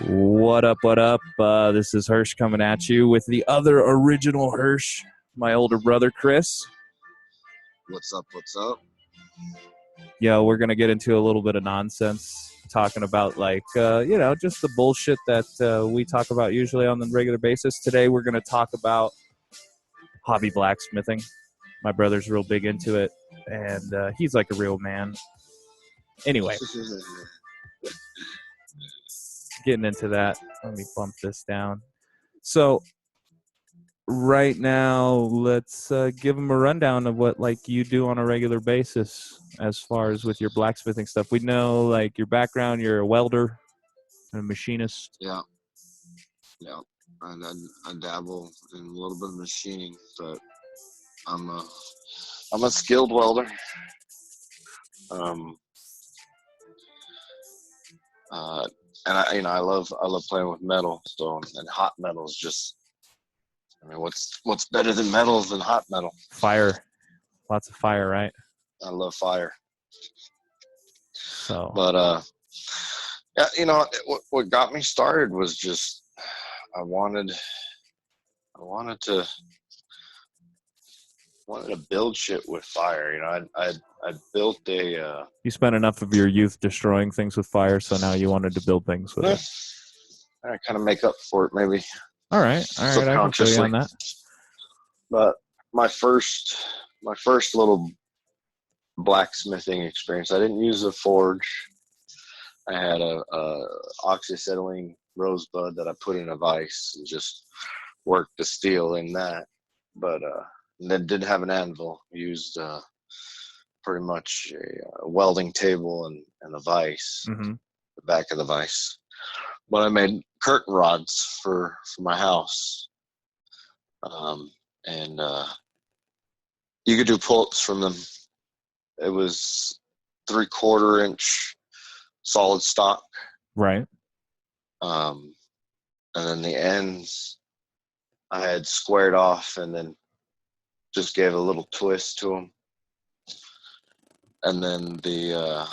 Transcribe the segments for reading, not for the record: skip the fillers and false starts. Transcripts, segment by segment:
What up, what up? This is Hirsch coming at you with the other original Hirsch, my older brother, Chris. What's up, what's up? Yeah, we're going to get into a little bit of nonsense, talking about, just the bullshit that we talk about usually on the regular basis. Today, we're going to talk about hobby blacksmithing. My brother's real big into it, and he's like a real man. Anyway, getting into that. Let me bump this down. So, right now, let's give them a rundown of what you do on a regular basis as far as with your blacksmithing stuff. We know your background. You're a welder and a machinist. Yeah. I dabble in a little bit of machining, but I'm a skilled welder. And I love playing with metal. So, and hot metal is just, what's better than metal than hot metal? Fire, lots of fire, right? I love fire. So, but yeah, what got me started was just I wanted to build shit with fire. I built a. You spent enough of your youth destroying things with fire, so now you wanted to build things with it. I kind of make up for it, maybe. All right, I can feel you on that. But my first little blacksmithing experience, I didn't use a forge. I had a oxyacetylene rosebud that I put in a vise and just worked the steel in that. But then didn't have an anvil. Used pretty much a welding table and a vise, the back of the vise. But I made curtain rods for my house, and you could do pull-ups from them. It was 3/4 inch solid stock, right? And then the ends I had squared off, and then just gave a little twist to them. And then the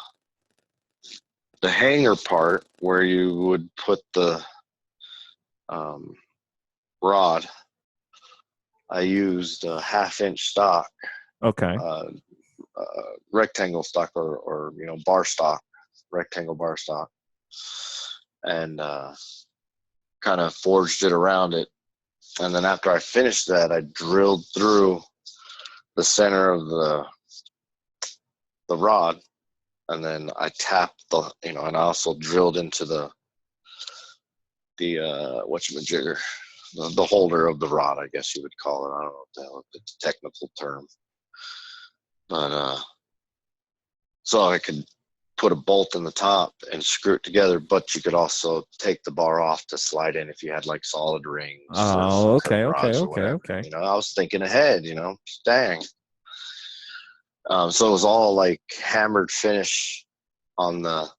hanger part where you would put the rod, I used a 1/2 inch stock. Okay. Rectangle stock or bar stock, rectangle bar stock, and kind of forged it around it. And then after I finished that, I drilled through the center of the rod, and then I tapped and I also drilled into the whatchamajigger, the holder of the rod, I guess you would call it. I don't know what the hell the technical term, but so I could put a bolt in the top and screw it together, but you could also take the bar off to slide in if you had solid rings. Oh, okay. I was thinking ahead, dang. So it was all hammered finish on the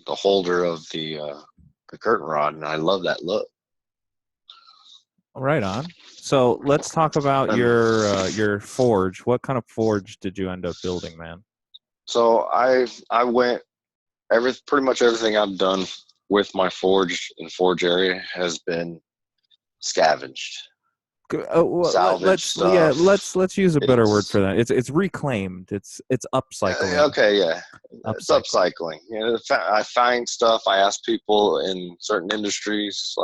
holder of the curtain rod, and I love that look. Right on. So let's talk about your forge. What kind of forge did you end up building, man? So I went pretty much everything I've done with my forge area has been scavenged. Let's use a better word for that. It's reclaimed. It's upcycling. Okay, yeah, it's upcycling. I find stuff. I ask people in certain industries,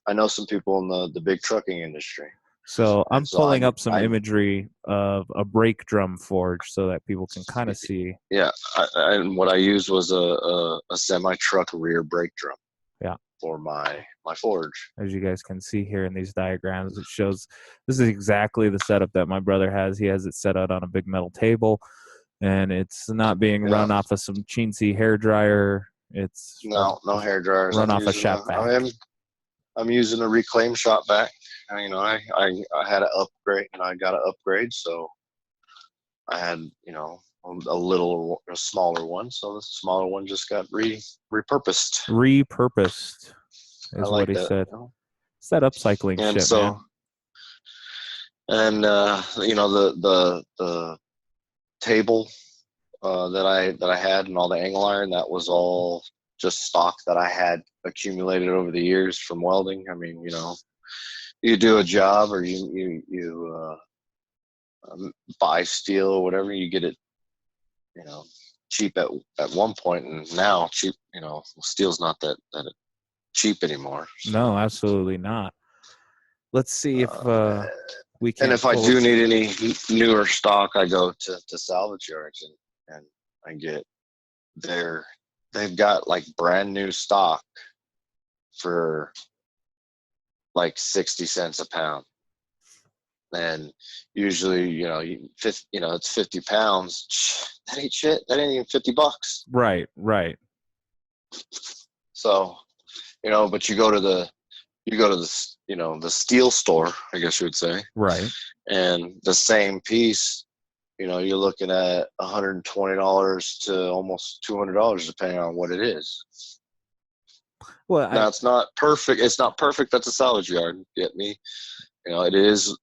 I know some people in the big trucking industry. So I'm pulling up some imagery of a brake drum forge so that people can kind of see. Yeah, and what I used was a semi-truck rear brake drum. Yeah. For my forge. As you guys can see here in these diagrams, it shows this is exactly the setup that my brother has. He has it set out on a big metal table, and it's not being run off of some chintzy hair dryer. It's no hair dryers. Run off a shop vac. I'm using a reclaimed shop vac. I had an upgrade, and I got an upgrade, so I had a smaller one. So the smaller one just got repurposed. Repurposed is what he said. It's that upcycling and shit, so, man. And the table that I had and all the angle iron, that was all just stock that I had accumulated over the years from welding. I mean, you do a job, or you buy steel or whatever, you get it, cheap at one point, and now cheap, steel's not that cheap anymore. So, No, absolutely not. Let's see if we and can if I pull. do need any newer stock, I go to salvage yards, and I get they've got like brand new stock for like 60 cents a pound. And usually, it's 50 pounds. That ain't shit. That ain't even $50. Right. So, but you go to the the steel store, I guess you would say. Right. And the same piece, you're looking at $120 to almost $200, depending on what it is. Well, Now, it's not perfect. It's not perfect. That's a salvage yard. Get me? It is,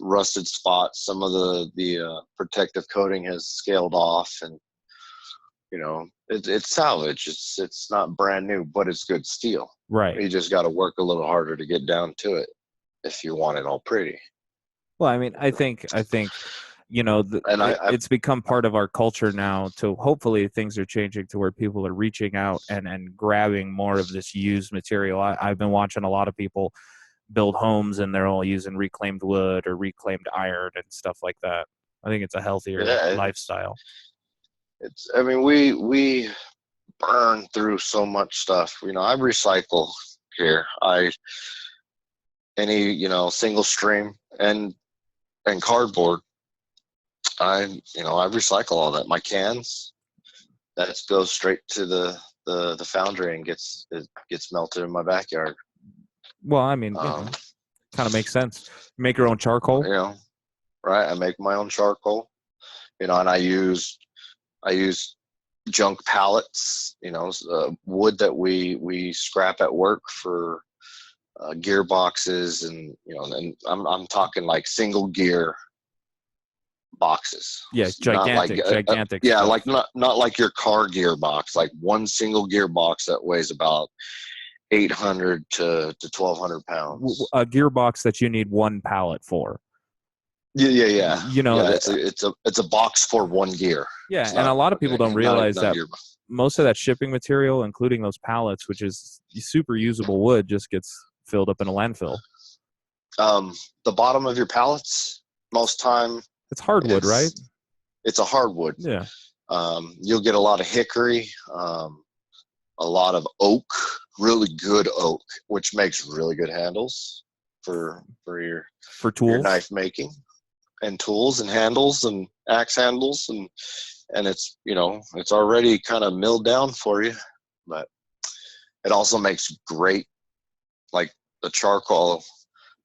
rusted spots. Some of the protective coating has scaled off, and it's salvage. It's not brand new, but it's good steel. right. You just got to work a little harder to get down to it if you want it all pretty. Well, I mean, I think And it's become part of our culture now. To hopefully things are changing to where people are reaching out and grabbing more of this used material. I've been watching a lot of people build homes, and they're all using reclaimed wood or reclaimed iron and stuff like that. I think it's a healthier lifestyle. I mean, we burn through so much stuff. I recycle here. Single stream and cardboard. I recycle all that. My cans, that goes straight to the foundry and gets melted in my backyard. Well, I mean, kind of makes sense. You make your own charcoal. Right. I make my own charcoal. And I use junk pallets. Wood that we scrap at work for gearboxes, and and I'm talking like single gear boxes. Yeah, gigantic. Yeah, stuff. like not like your car gearbox, like one single gearbox that weighs about 800 to 1,200 pounds. A gearbox that you need one pallet for. Yeah. It's a box for one gear. Yeah, and a lot of people don't realize that most of that shipping material, including those pallets, which is super usable wood, just gets filled up in a landfill. The bottom of your pallets, most time, it's hardwood, right? It's a hardwood. Yeah. You'll get a lot of hickory, a lot of oak, really good oak, which makes really good handles for tools, your knife making, and tools and handles and axe handles, and it's it's already kind of milled down for you, but it also makes great, like the charcoal.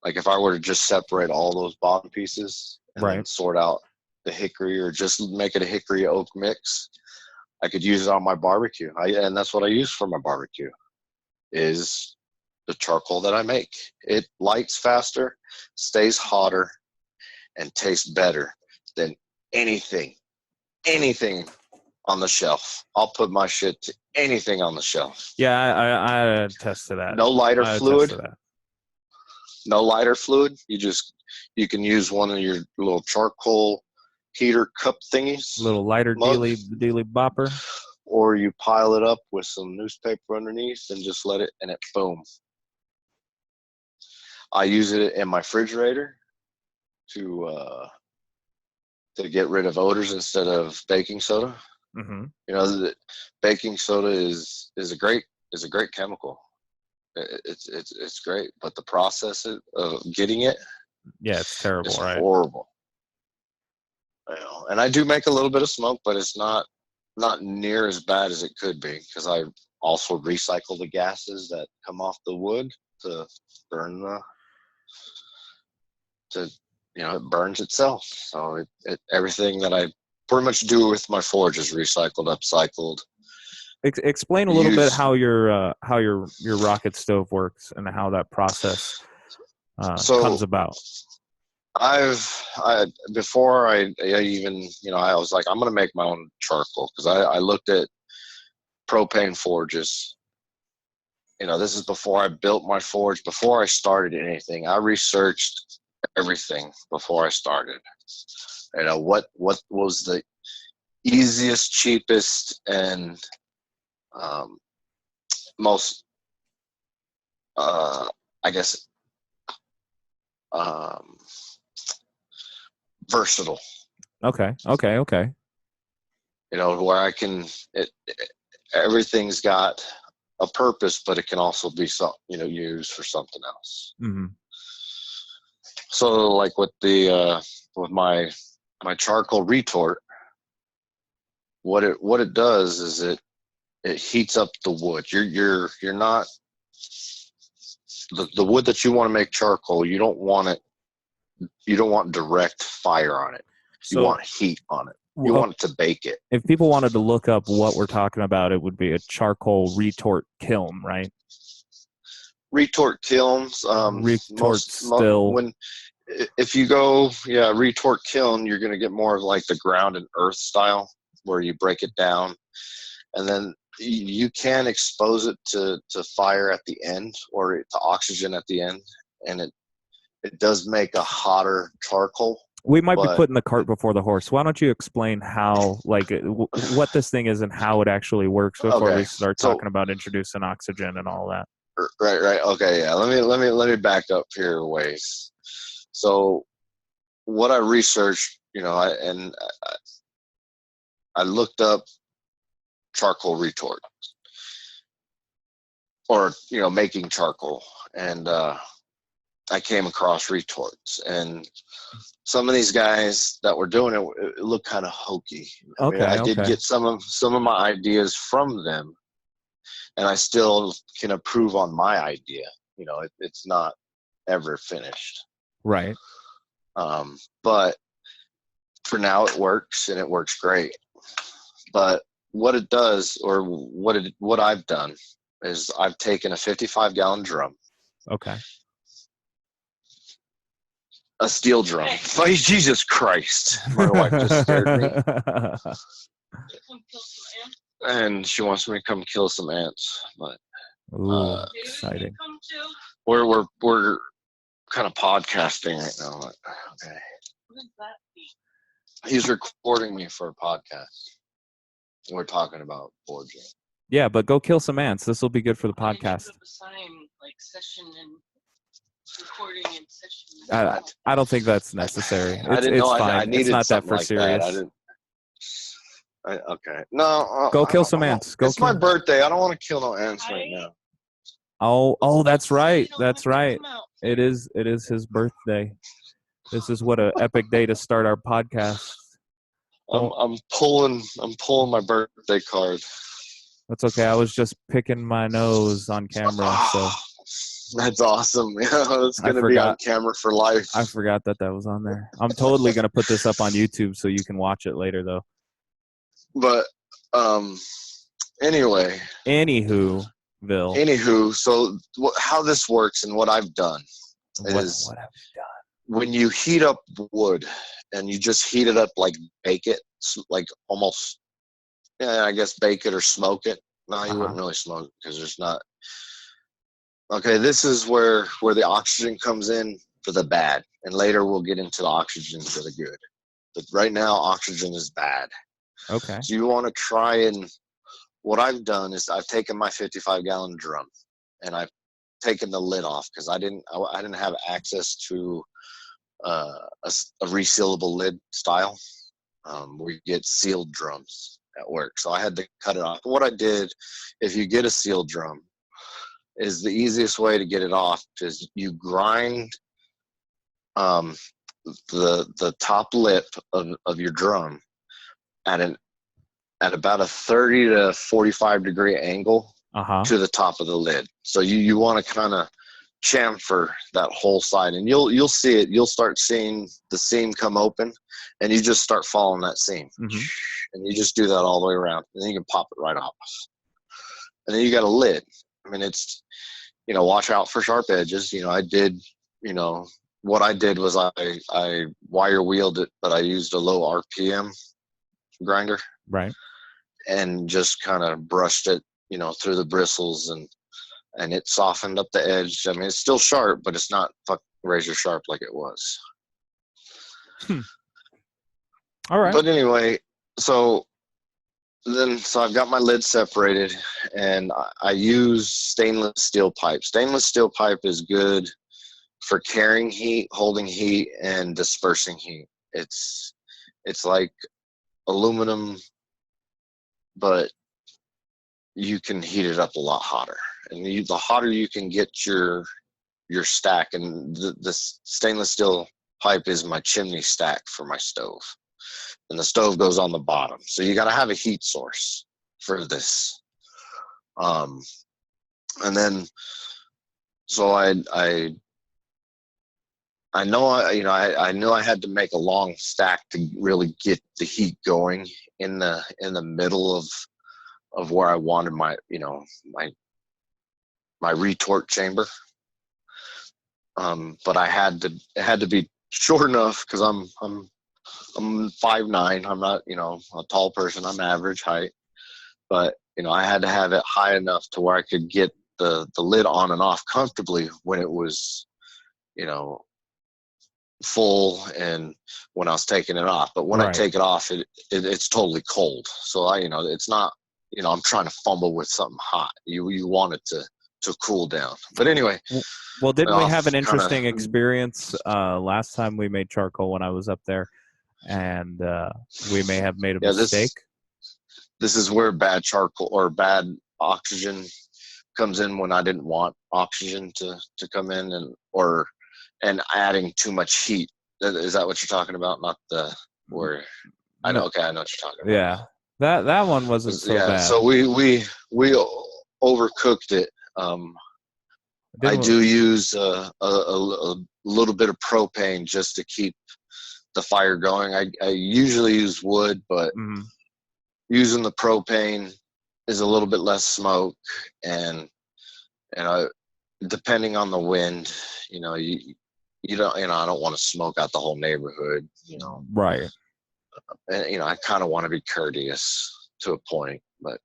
Like if I were to just separate all those bottom pieces and then sort out the hickory, or just make it a hickory oak mix, I could use it on my barbecue. And that's what I use for my barbecue, is the charcoal that I make. It lights faster, stays hotter, and tastes better than anything on the shelf. I'll put my shit to anything on the shelf. Yeah, I attest to that. No lighter fluid. No lighter fluid. You can use one of your little charcoal heater cup thingies. Little lighter dealy bopper. Or you pile it up with some newspaper underneath and just let it, and it boom. I use it in my refrigerator to get rid of odors instead of baking soda. Mm-hmm. The baking soda is a great chemical. It's great, but the process of getting it, it's terrible, it's right? horrible. And I do make a little bit of smoke, but it's not near as bad as it could be, because I also recycle the gases that come off the wood to burn it burns itself. So everything that I pretty much do with my forge is recycled, upcycled. Explain a little bit how your rocket stove works and how that process comes about. Before I even I was like, I'm gonna make my own charcoal, because I looked at propane forges. This is before I built my forge, before I started anything. I researched everything before I started. What was the easiest, cheapest, and most, I guess, versatile. Okay. Where I can, everything's got a purpose, but it can also be used for something else. Mm-hmm. So like with my charcoal retort, what it does is it heats up the wood. You're not the wood that you want to make charcoal. You don't want direct fire on it. You want heat on it. You want it to bake it. If people wanted to look up what we're talking about, it would be a charcoal retort kiln, right? Retort kilns. Still. If you go, retort kiln, you're going to get more of like the ground and earth style, where you break it down, and then you can expose it to fire at the end, or to oxygen at the end, and it does make a hotter charcoal. We might be putting the cart before the horse. Why don't you explain how, what this thing is and how it actually works before we start talking about introducing oxygen and all that? Right. Okay, yeah. Let me back up here a ways. So, what I researched, I looked up charcoal retort, or making charcoal, and I came across retorts, and some of these guys that were doing it looked kind of hokey. I did get some of my ideas from them, and I still can improve on my idea. It's not ever finished. Right. But for now it works, and it works great. But what it does, or what I've done, is I've taken a 55-gallon drum. Okay. A steel drum. Oh, Jesus Christ. My wife just scared me. And she wants me to come kill some ants. But exciting. We're kind of podcasting right now. Okay. What does that mean? He's recording me for a podcast. We're talking about forging. Yeah, but go kill some ants. This will be good for the podcast. Session and recording and session. I don't think that's necessary. It's fine. It's not that for serious. Okay. No. Go kill some ants. It's my birthday. I don't want to kill no ants right now. Oh, that's right. That's right. It is his birthday. This is what an epic day to start our podcast. I'm pulling my birthday card. That's okay. I was just picking my nose on camera, so that's awesome. Yeah, it's gonna be on camera for life. I forgot that was on there. I'm totally gonna put this up on YouTube so you can watch it later, though. But anyway. Anywho, so how this works and what I've done is, what have you done? When you heat up wood and you just heat it up, like bake it, like almost, I guess bake it or smoke it. No, you wouldn't really smoke it because there's not. Okay, this is where the oxygen comes in for the bad, and later we'll get into the oxygen for the good. But right now, oxygen is bad. Okay. So you want to try, and what I've done is I've taken my 55-gallon drum and I've taken the lid off because I didn't have access to a resealable lid style. We get sealed drums at work, so I had to cut it off. What I did, if you get a sealed drum, is the easiest way to get it off is you grind the top lip of your drum at about a 30 to 45 degree angle to the top of the lid. So you want to kind of chamfer that whole side, and you'll see it. You'll start seeing the seam come open, and you just start following that seam, and you just do that all the way around, and then you can pop it right off. And then you got a lid. I mean, it's, watch out for sharp edges. I did, what I did was I wire wheeled it, but I used a low RPM grinder. Right. and just kind of brushed it, through the bristles, and it softened up the edge. I mean, it's still sharp, but it's not razor sharp like it was. All right. But anyway, so I've got my lid separated, and I use stainless steel pipe. Stainless steel pipe is good for carrying heat, holding heat, and dispersing heat. It's like aluminum, but you can heat it up a lot hotter. And the hotter you can get your stack, and the stainless steel pipe is my chimney stack for my stove. And the stove goes on the bottom. So you got to have a heat source for this. And then, so I know I knew I had to make a long stack to really get the heat going in the middle of where I wanted my retort chamber. But it had to be short enough, because I'm 5'9". I'm not a tall person. I'm average height, but I had to have it high enough to where I could get the lid on and off comfortably when it was full, and when I was taking it off. But when I take it off, it's totally cold. So it's not I'm trying to fumble with something hot. You want it to cool down. But anyway, well, didn't we have an interesting experience last time we made charcoal when I was up there, and we may have made a mistake? This is where bad charcoal or bad oxygen comes in, when I didn't want oxygen to come in, and adding too much heat. Is that what you're talking about? Not the where I know. Okay, I know what you're talking about. Yeah, that one wasn't so bad. So we overcooked it. I do use a little bit of propane just to keep the fire going. I usually use wood, but using the propane is a little bit less smoke, and depending on the wind, you don't, I don't want to smoke out the whole neighborhood, Right. And I kind of want to be courteous to a point, but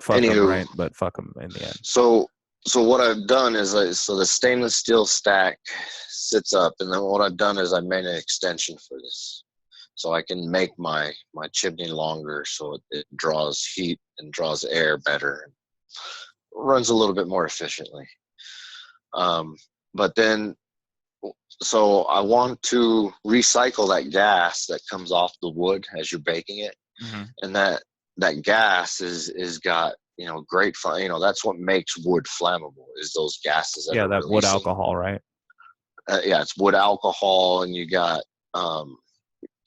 fuck them, right? But fuck them in the end. So what I've done is, so the stainless steel stack sits up, and then what I've done is I made an extension for this, so I can make my chimney longer, so it draws heat and draws air better, and runs a little bit more efficiently. But then, so I want to recycle that gas that comes off the wood as you're baking it, and that gas is got great fun. That's what makes wood flammable, is those gases. That releasing. Wood alcohol, right? Yeah, it's wood alcohol, and you got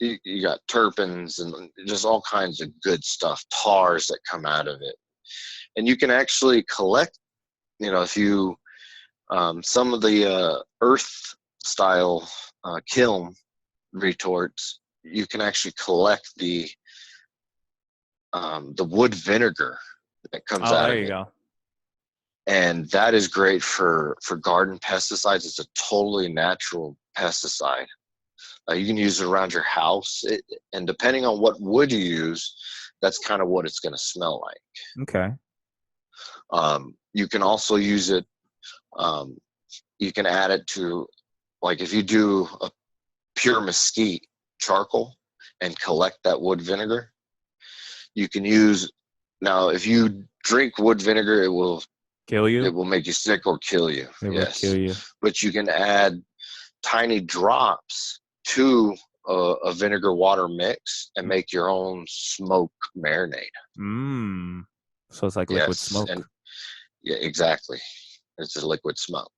you got terpenes and just all kinds of good stuff, tars that come out of it, and you can actually collect. If you some of the earth style kiln retorts, you can actually collect the wood vinegar that comes out of it. There you go. And that is great for garden pesticides. It's a totally natural pesticide. You can use it around your house, and depending on what wood you use, that's kind of what it's going to smell like. Okay. You can also use it. You can add it to, like, if you do a pure mesquite charcoal and collect that wood vinegar, you can use. Now, if you drink wood vinegar, it will kill you. It will make you sick or kill you. It will kill you. But you can add tiny drops to a vinegar water mix and make your own smoke marinade. So it's like liquid smoke. And, yeah, exactly. It's a liquid smoke.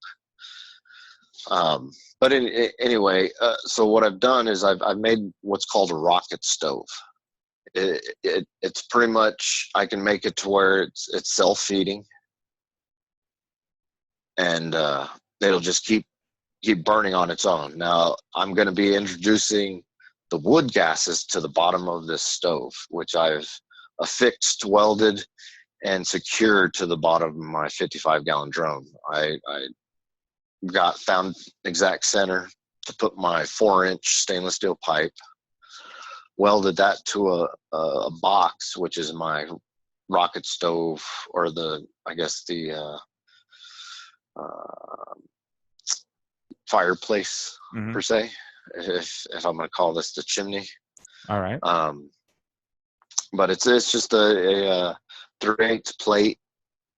But anyway, so what I've done is I've made what's called a rocket stove. It's pretty much, I can make it to where it's self-feeding, and it'll just keep burning on its own. Now, I'm going to be introducing the wood gases to the bottom of this stove, which I've affixed, welded, and secured to the bottom of my 55-gallon drum. I found exact center to put my 4-inch stainless steel pipe, welded that to a box, which is my rocket stove, or the fireplace per se, if I'm going to call this the chimney. All right. But it's just a 3/8 plate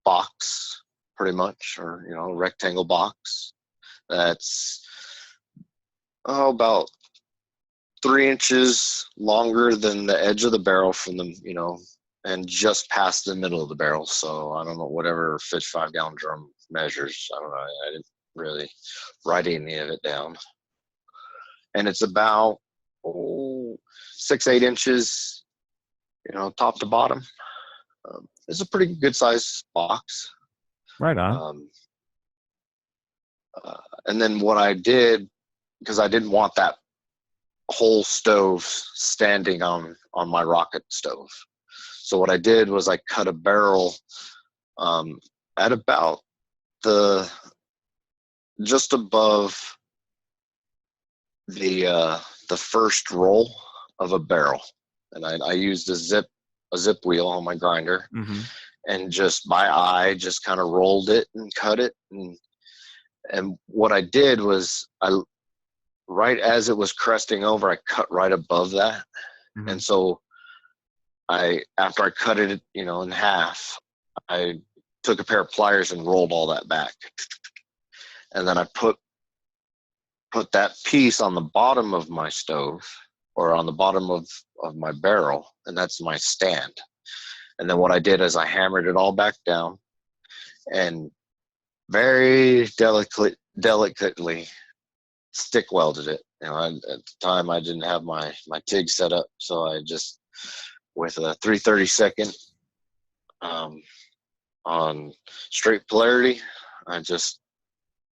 box, pretty much, or a rectangle box that's about 3 inches longer than the edge of the barrel from the and just past the middle of the barrel. So I don't know, whatever 55-gallon drum measures. I don't know. I didn't really write any of it down. And it's about 6-8 inches, top to bottom. It's a pretty good size box. Right on. And then what I did, because I didn't want that whole stove standing on my rocket stove. So what I did was I cut a barrel at about just above the first roll of a barrel, and I used a zip wheel on my grinder, and just by eye just kind of rolled it and cut it, and what I did was right as it was cresting over, I cut right above that, and so after I cut it in half, I took a pair of pliers and rolled all that back, and then I put that piece on the bottom of my stove, or on the bottom of my barrel, and that's my stand. And then what I did is I hammered it all back down and very delicately stick welded it. At the time I didn't have my TIG set up, so I just, with a 3/32 on straight polarity, I just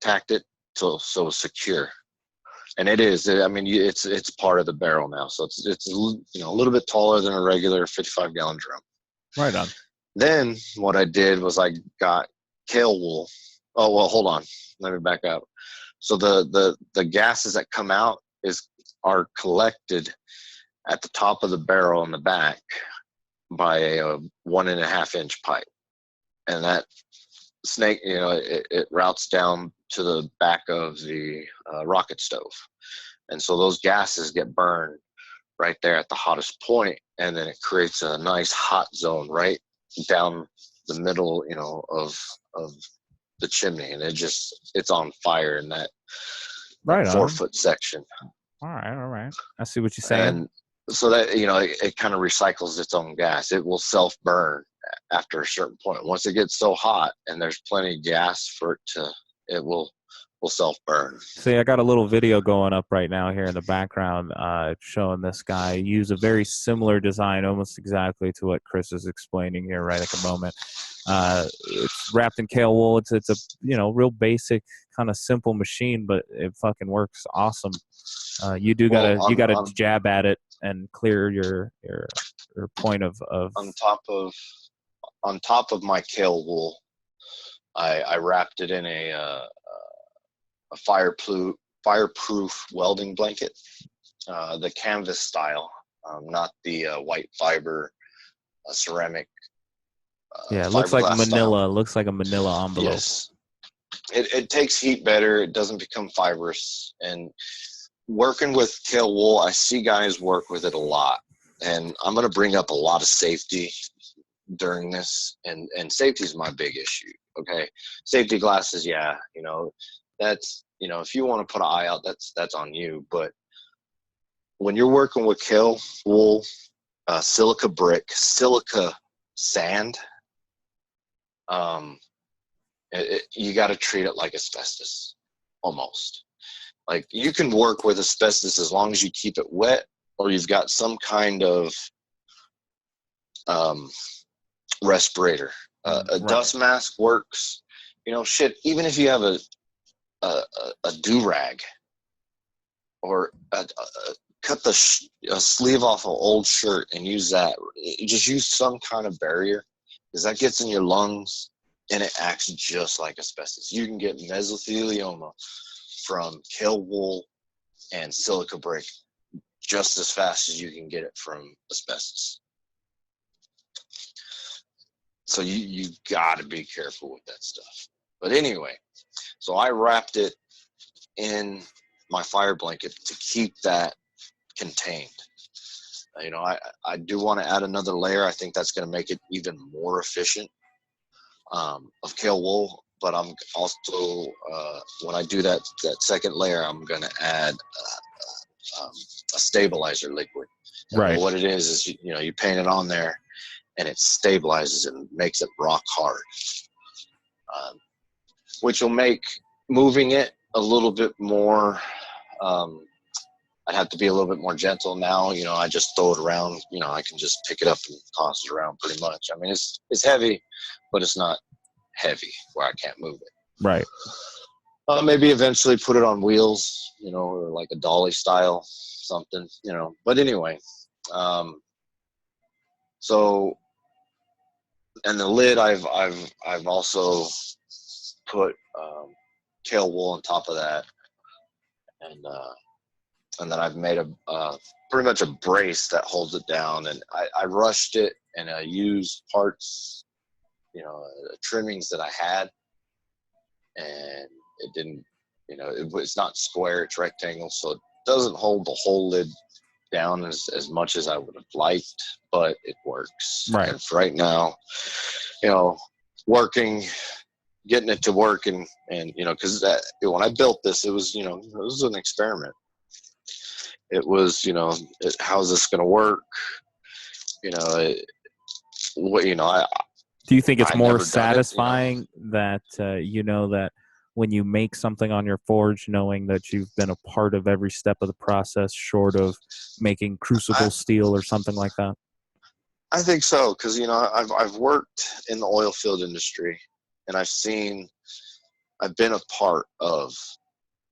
tacked it so it was secure. And it is. I mean, it's part of the barrel now, so it's a little bit taller than a regular 55-gallon drum. Right on. Then what I did was I got kale wool. Oh well, hold on. Let me back up. So the gases that come out are collected at the top of the barrel in the back by a 1.5-inch pipe, and that snake, it routes down to the back of the rocket stove, and so those gases get burned right there at the hottest point, and then it creates a nice hot zone right down the middle, of the chimney, and it's on fire in that right 4-foot section. All right. I see what you're saying. And so that it kind of recycles its own gas. It will self-burn after a certain point. Once it gets so hot and there's plenty of gas for it will self-burn. See, I got a little video going up right now here in the background showing this guy use a very similar design, almost exactly to what Chris is explaining here right at the moment. It's wrapped in kale wool. It's a real basic kind of simple machine, but it fucking works awesome. You gotta jab at it and clear your point of on top of my kale wool. I wrapped it in a fireproof welding blanket, the canvas style, not the white fiber ceramic. It looks like manila. Style. Looks like a manila envelope. Yes, it takes heat better. It doesn't become fibrous. And working with kale wool, I see guys work with it a lot. And I'm going to bring up a lot of safety during this, and safety is my big issue. Okay, safety glasses, that's if you want to put an eye out, that's on you. But when you're working with kale wool, silica brick, silica sand, you got to treat it like asbestos, almost. Like, you can work with asbestos as long as you keep it wet, or you've got some kind of respirator. A dust mask works. Even if you have a do-rag, or cut the sleeve off an old shirt and use that. Just use some kind of barrier, because that gets in your lungs and it acts just like asbestos. You can get mesothelioma from kale wool and silica brick just as fast as you can get it from asbestos. So you got to be careful with that stuff. But anyway, so I wrapped it in my fire blanket to keep that contained. You know, I do want to add another layer. I think that's going to make it even more efficient of kale wool. But I'm also, when I do that second layer, I'm going to add a stabilizer liquid. Right. What it is you know, you paint it on there, and it stabilizes and makes it rock hard, which will make moving it a little bit more. I'd have to be a little bit more gentle now. You know, I just throw it around. You know, I can just pick it up and toss it around pretty much. I mean, it's heavy, but it's not heavy where I can't move it. Right. Maybe eventually put it on wheels, you know, or like a dolly style something, you know. But anyway, so, and the lid, I've also put kale wool on top of that, and then I've made a pretty much a brace that holds it down. And I rushed it, and I used parts, you know, trimmings that I had, and it didn't, you know, it's not square, it's rectangle, so it doesn't hold the whole lid down as much as I would have liked, but it works. Right. And for right now, you know, getting it to work, and you know, because when I built this, it was, you know, it was an experiment. It was, you know, how's this going to work? You know, Do you think it's I'd more never done it, satisfying that you know that when you make something on your forge, knowing that you've been a part of every step of the process, short of making crucible steel or something like that? I think so, because, you know, I've worked in the oil field industry, and I've been a part of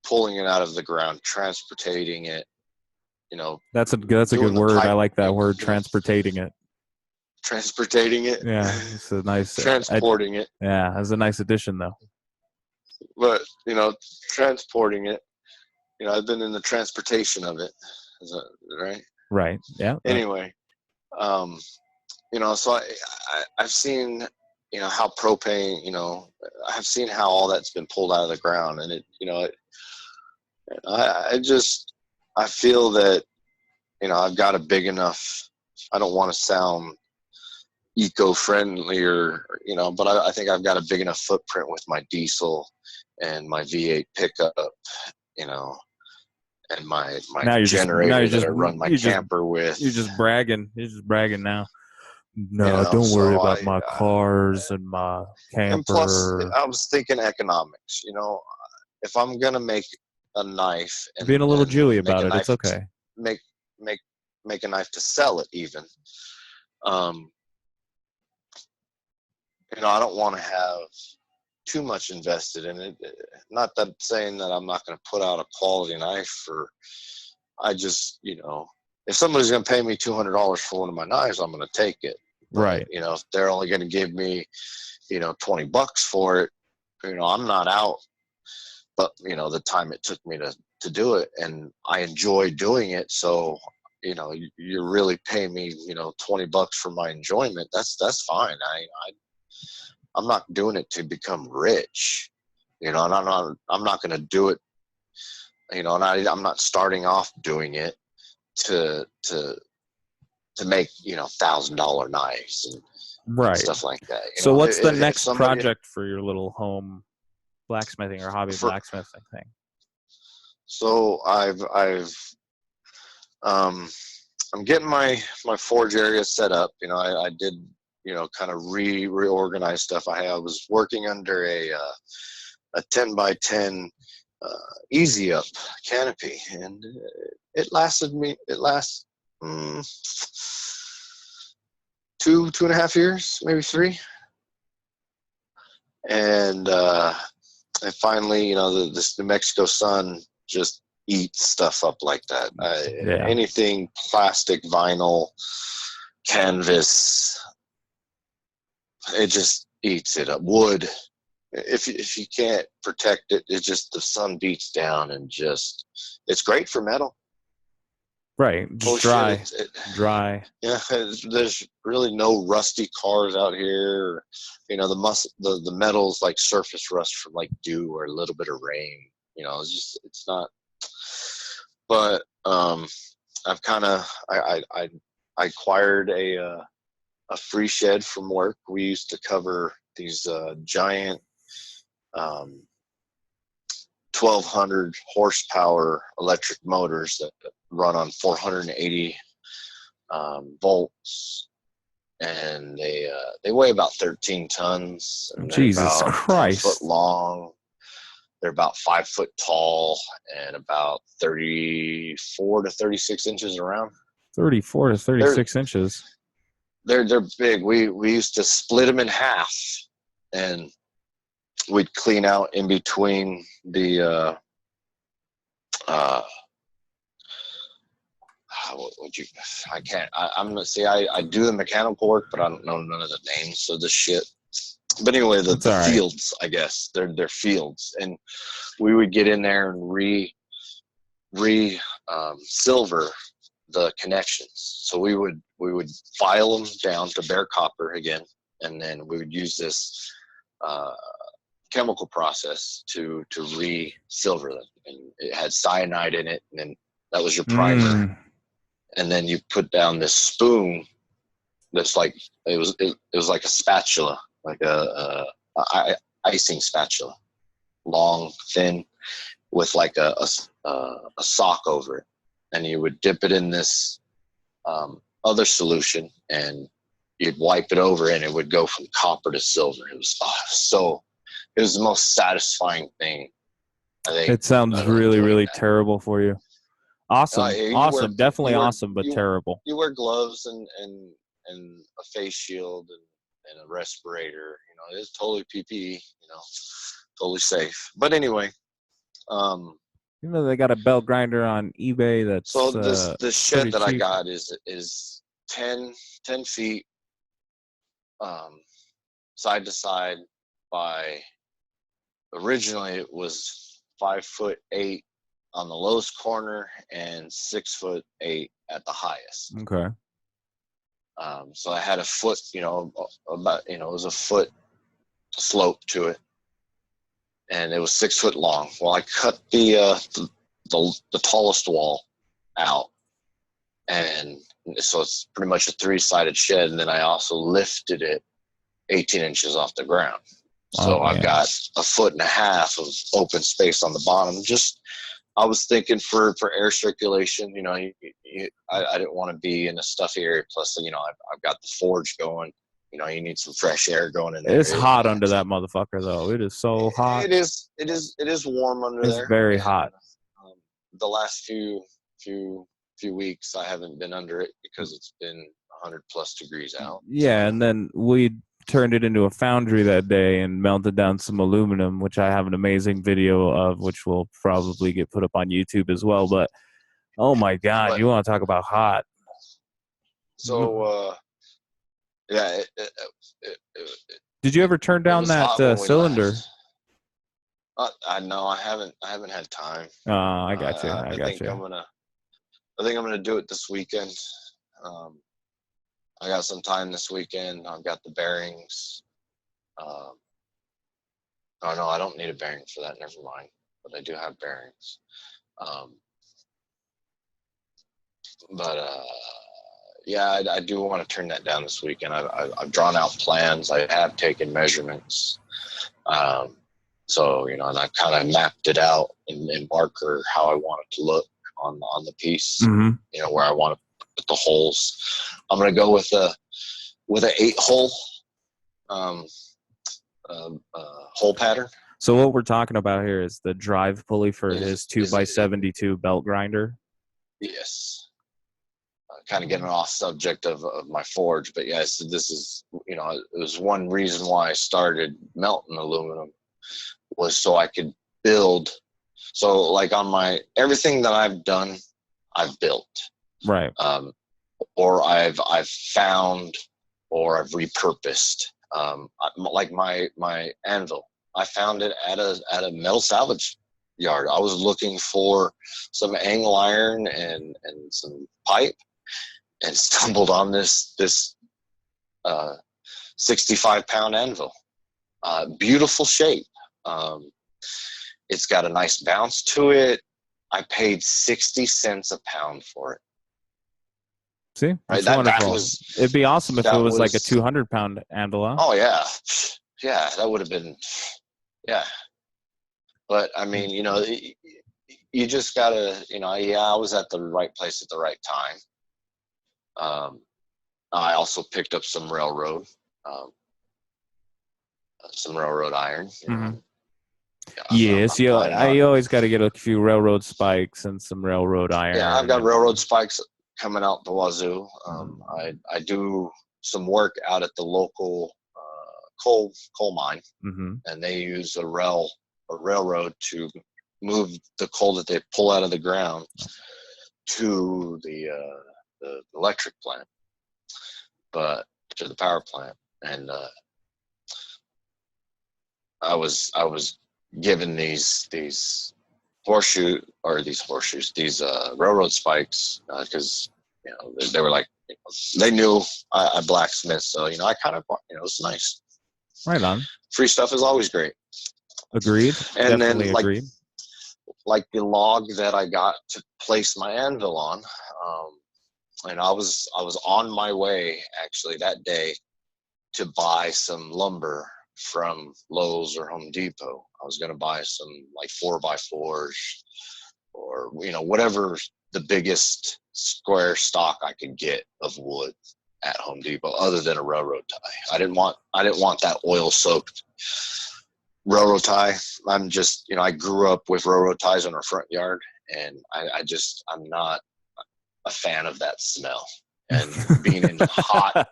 pulling it out of the ground, transportating it. You know, that's a good word. I like that word, transportating it. Transportating it. Yeah, it's a nice transporting it. Yeah, that's a nice addition, though. But, you know, transporting it. You know, I've been in the transportation of it. Is that right? Right. Yeah. Anyway, you know, so I've seen, you know, how propane, you know, I've seen how all that's been pulled out of the ground, and it, you know, I feel that, you know, I've got a big enough, I don't want to sound eco-friendly or, you know, but I think I've got a big enough footprint with my diesel and my V8 pickup, you know, and my generator that I run my camper with. You're just bragging. You're just bragging now. No, you know, don't worry about my cars and my camper. And plus, I was thinking economics. You know, if I'm gonna make a knife, and being a little Jewy about it, it's okay. Make a knife to sell it, even. You know, I don't want to have too much invested in it. Not that saying that I'm not going to put out a quality knife, I just, you know, if somebody's going to pay me $200 for one of my knives, I'm going to take it. Right. You know, if they're only going to give me, you know, $20 for it, you know, I'm not out. But, you know, the time it took me to do it, and I enjoy doing it. So, you know, you're really paying me, you know, $20 for my enjoyment. That's fine. I'm not doing it to become rich, you know, and I'm not going to do it, you know, and I'm not starting off doing it to make, you know, $1,000 knives and stuff like that. So what's the next project for your little home blacksmithing or hobby blacksmithing thing? So I'm getting my forge area set up. You know, I did, you know, kind of reorganize stuff. I was working under a 10x10 easy up canopy, and it lasts 2.5 years, maybe 3. And I finally, you know, this New Mexico sun just eats stuff up like that. Anything plastic, vinyl, canvas, it just eats it up. Wood, if you can't protect it, it's just the sun beats down, and just, it's great for metal. Right. Just dry. Dry. Yeah, there's really no rusty cars out here. You know, the metal's like surface rust from like dew or a little bit of rain. You know, it's not. But I've kind of I acquired a free shed from work. We used to cover these giant 1,200 horsepower electric motors that run on 480 volts, and they weigh about 13 tons, and they're Jesus about Christ. 10 foot long. They're about 5 foot tall and about 34 to 36 inches around. 34 to 36 inches. They're big. We used to split them in half, and we'd clean out in between the what would you? I can't. I'm gonna say I do the mechanical work, but I don't know none of the names of the shit. But anyway, the right. fields, I guess they're fields, and we would get in there and silver the connections. So we would file them down to bare copper again, and then we would use this chemical process to re-silver them. And it had cyanide in it, and then that was your primer. And then you put down this spoon that's like it was like a spatula, like a icing spatula, long, thin, with like a sock over it, and you would dip it in this other solution, and you'd wipe it over, and it would go from copper to silver. It was the most satisfying thing, I think. It sounds really, really terrible for you. Awesome, awesome, definitely awesome, but terrible. You wear gloves and a face shield and a respirator. You know, it's totally PPE. You know, totally safe. But anyway, you know they got a belt grinder on eBay that's so this shed that cheap. I got is 10 feet side to side by. Originally, it was 5'8" on the lowest corner and 6'8" at the highest. Okay. So I had a foot, about, it was a foot slope to it, and it was 6 foot long. Well, I cut the tallest wall out, and so it's pretty much a 3-sided shed. And then I also lifted it 18 inches off the ground. So I've got 1.5 feet of open space on the bottom. I was thinking for air circulation, I didn't want to be in a stuffy area. Plus, I've got the forge going. You need some fresh air going in there. It's hot under that motherfucker, though. It is so hot. It is warm under there. It's very hot. The last few weeks, I haven't been under it because it's been 100+ degrees out. Yeah, and then we turned it into a foundry that day and melted down some aluminum, which I have an amazing video of, which will probably get put up on YouTube as well. But oh my God, you want to talk about hot? So yeah. Did you ever turn down that cylinder? No, I haven't had time. Oh, I got you. I think I'm gonna do it this weekend. I got some time this weekend. I've got the bearings. Oh no, I don't need a bearing for that. Never mind. But I do have bearings. Yeah, I do want to turn that down this weekend. I've drawn out plans. I have taken measurements. So, and I've kind of mapped it out in marker how I want it to look on the piece. Mm-hmm. Where I want to put the holes. I'm gonna go with a 8-hole hole pattern. So what we're talking about here is the drive pulley for his 2x72 belt grinder. Yes. Kind of getting off subject of my forge, but yes, this is it was one reason why I started melting aluminum, was so I could build. So like on my everything that I've done, I've built. Right. Or I've found, or I've repurposed. Like my anvil, I found it at a metal salvage yard. I was looking for some angle iron and some pipe, and stumbled on this 65-pound anvil. Beautiful shape. It's got a nice bounce to it. I paid 60 cents a pound for it. See, that's Right? wonderful. It'd be awesome if it was like a 200-pound anvil. Oh yeah, yeah, that would have been, yeah. But I mean, you just gotta, I was at the right place at the right time. I also picked up some railroad iron. Yes, I always got to get a few railroad spikes and some railroad iron. Yeah, I've got railroad spikes coming out the wazoo. I do some work out at the local coal mine, and they use a railroad to move the coal that they pull out of the ground to the electric plant, but to the power plant. And I was given these railroad spikes because they were like, they knew I blacksmith, so I kind of it's nice. Right on. Free stuff is always great. Agreed. And definitely then agreed. like the log that I got to place my anvil on, and I was on my way actually that day to buy some lumber from Lowe's or Home Depot. I was going to buy some like 4x4s or whatever the biggest square stock I could get of wood at Home Depot, other than a railroad tie. I didn't want that oil soaked railroad tie. I'm just, I grew up with railroad ties in our front yard, and I'm not a fan of that smell. And being in hot,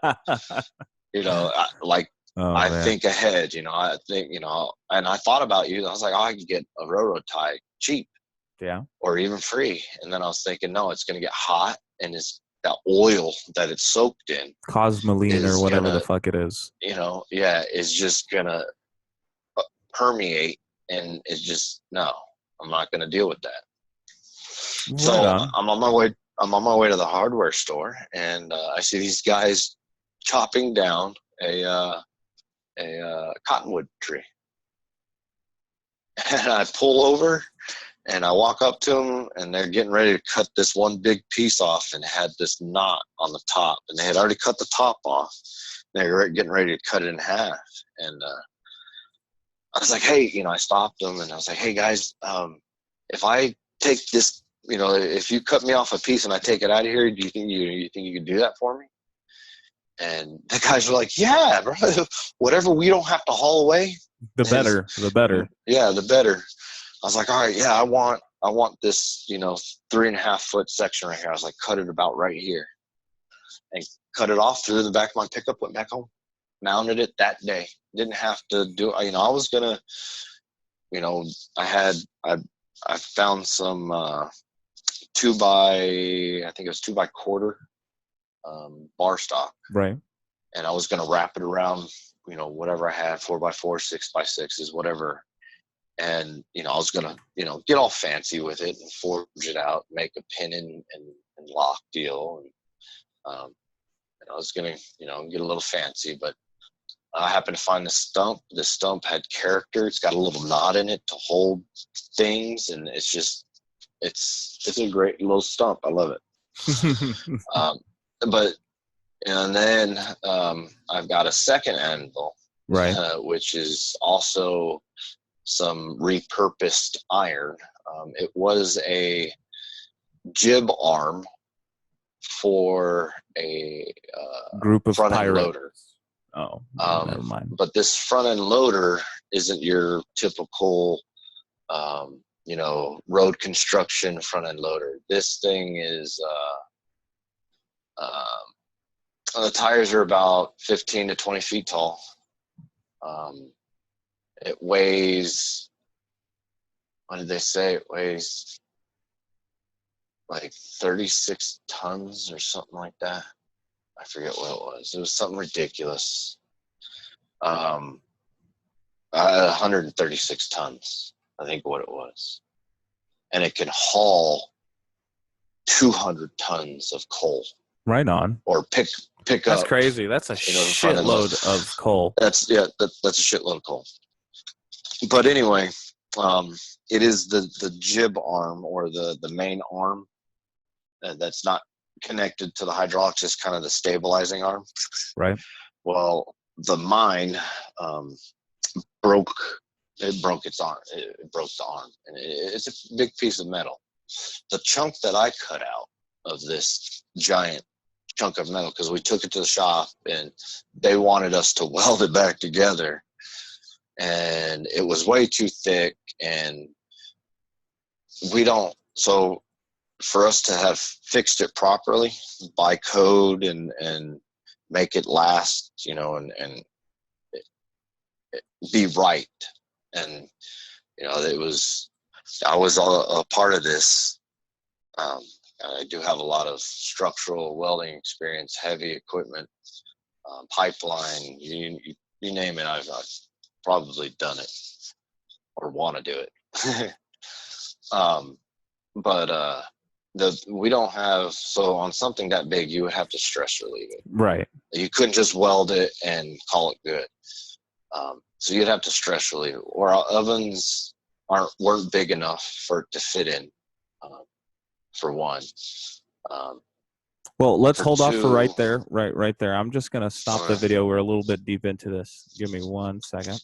I think ahead, I think, and I thought about you. I was like, I could get a railroad tie cheap. Yeah. Or even free. And then I was thinking, no, it's going to get hot, and it's that oil that it's soaked in. Cosmoline or whatever the fuck it is. Is just going to permeate, and it's just, no, I'm not going to deal with that. Right so on. I'm on my way to the hardware store, and I see these guys chopping down a cottonwood tree. And I pull over, and I walk up to them, and they're getting ready to cut this one big piece off, and had this knot on the top, and they had already cut the top off. They were getting ready to cut it in half. And I was like, hey, I stopped them, and I was like, hey guys, if I take this, if you cut me off a piece and I take it out of here, do you think you can do that for me? And the guys were like, yeah, bro, whatever we don't have to haul away, the better. Yeah, the better. I was like, all right, yeah, I want this, 3.5 foot section right here. I was like, cut it about right here, and cut it off, threw the back of my pickup, went back home, mounted it that day. Didn't have to do, I was gonna, I found some 2x1/4 bar stock, right? And I was gonna wrap it around, whatever I had, 4x4, 6x6s, whatever. And, I was going to, get all fancy with it and forge it out, make a pin and lock deal. And I was going to, get a little fancy, but I happened to find this stump. This stump had character. It's got a little knot in it to hold things. And it's just, it's a great little stump. I love it. And then I've got a second anvil, right, which is also some repurposed iron. It was a jib arm for a group of front-end pirates. loader. Oh, never mind. But this front-end loader isn't your typical, road construction front-end loader. This thing is, the tires are about 15 to 20 feet tall. It weighs, what did they say? It weighs like 36 tons or something like that. I forget what it was. It was something ridiculous. 136 tons, I think what it was. and it can haul 200 tons of coal. Right on. Or pick That's up. crazy. That's a shitload of coal. That's a shitload of coal. But anyway, it is the jib arm, or the main arm that's not connected to the hydraulics, is kind of the stabilizing arm. Right. Well, the mine broke its arm. It broke the arm, and it's a big piece of metal. The chunk that I cut out of this giant chunk of metal, because we took it to the shop and they wanted us to weld it back together, and it was way too thick, and so for us to have fixed it properly by code and make it last, and be right, and I was a part of this. I do have a lot of structural welding experience, heavy equipment, pipeline, you name it. I've probably done it or want to do it. But we don't have, so on something that big, you would have to stress relieve it. Right. You couldn't just weld it and call it good. So you'd have to stress relieve it, or our ovens weren't big enough for it to fit in, for one. Well, let's hold off for right two, there. I'm just going to stop the video. We're a little bit deep into this. Give me 1 second.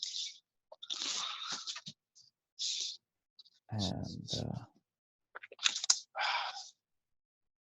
And